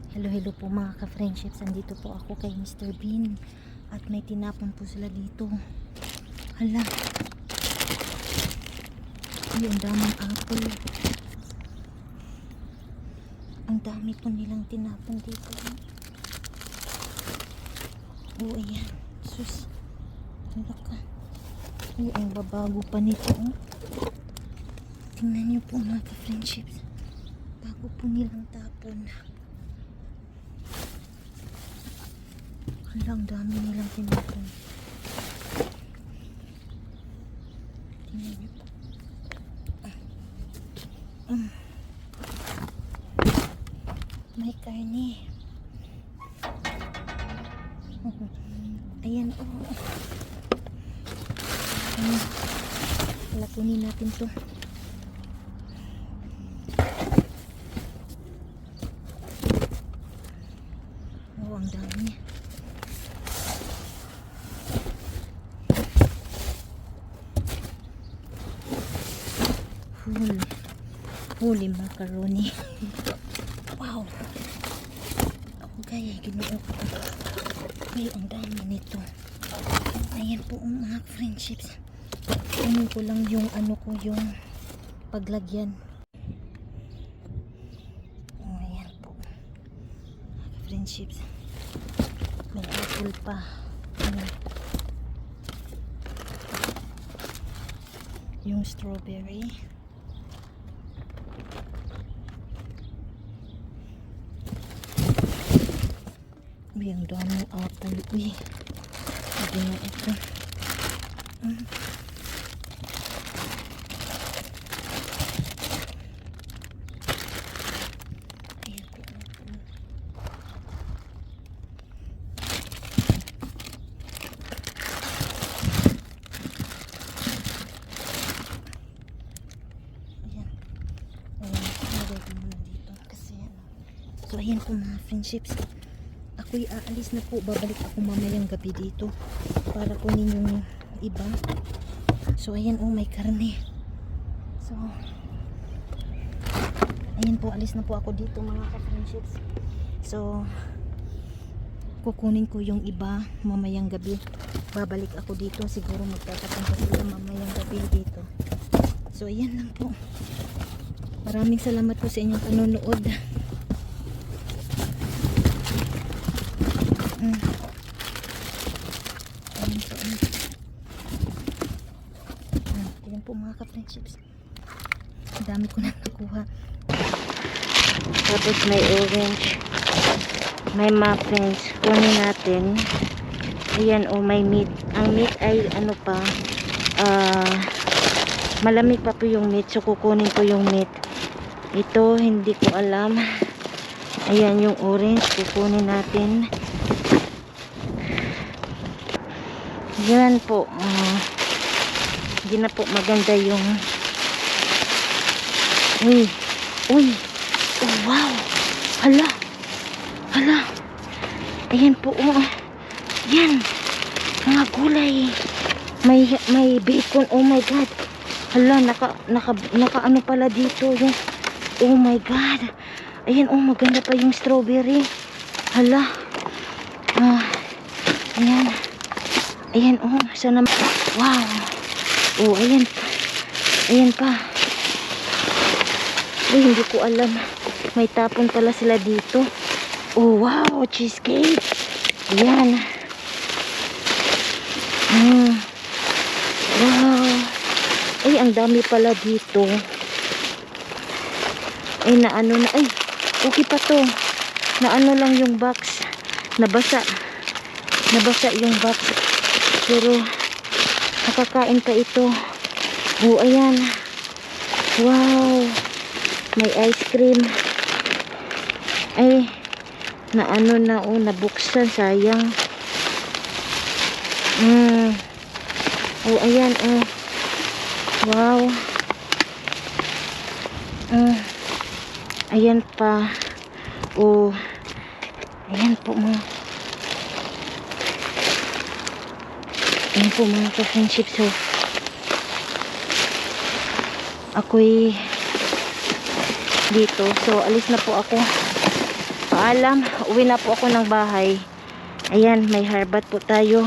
Hello po mga ka-friendships. Andito po ako kay Mr. Bean. At may tinapon po sila dito. Hala. Ay, ang daming apple. Ang dami po nilang tinapon dito. Oh, ayan. Sus. Hala ka. Ay, ang babago pa nito. Tingnan nyo po mga ka-friendships. Bago po nilang tapon. Hala, ang dami nilang tinapon. Tingnan nyo po. May karne. Ayan, oh. Wala, kunin natin to. Oh, ang dami. Holy macaroni. Wow. Okay, ginoo ko. Ay, ang dami nito. Ayan po mga friendships. Kunin ko lang yung ano ko, yung paglagyan. Oh, ayan po. Mga friendships. May apple pa. Ayan. Yung strawberry. Uy, ang daming apple. Uy, hindi na ito. Ayan po, apple. Ayan. Ayan, nalagay mo na dito. Kasi ano. So, ayan po mga friendships. Ako'y aalis na po. Babalik ako mamayang gabi dito para kunin yung iba. So ayan, oh, may karne. So ayan po, alis na po ako dito mga ka-friendships. So kukunin ko yung iba mamayang gabi. Babalik ako dito. Siguro magtatapunta sila mamayang gabi dito. So ayan lang po. Maraming salamat po sa inyong panonood. Ayan po mga ka-friendships. Ang dami ko na nakuha. Tapos may orange, may muffins. Kunin natin. Ayan, oh, may meat. Ang meat ay ano pa, malamig pa po yung meat, so kukunin ko yung meat. Ito hindi ko alam. Ayan yung orange, kukunin natin. Yan po. Hindi na po maganda yung uy. Oh, wow. Hala. Ayan po, oh. Yan. Mga gulay. May bacon. Oh my God. Hala, naka ano pala dito yung, oh my God. Ayan, oh, maganda pa yung strawberry. Hala. Ayan. Ayan, oh, sana. Wow. Oh, ayan. Ayan pa. Uy, hindi ko alam. May tapon pala sila dito. Oh, wow. Cheesecake. Ayan. Wow. Ay, ang dami pala dito. Ay, naano na. Ay, okay pa to. Naano lang yung box. Nabasa yung box. Pero nakakain pa ito. Oh, ayan. Wow. May ice cream. Ay, naano na, oh, nabuksan. Sayang. Oh, ayan, oh. Wow. Ayan pa. Oh. Ayan po mga. Ayan po mga ka-friendship. So ako'y dito. So alis na po ako. paalam. Uwi na po ako ng bahay. Ayan, may harbat po tayo.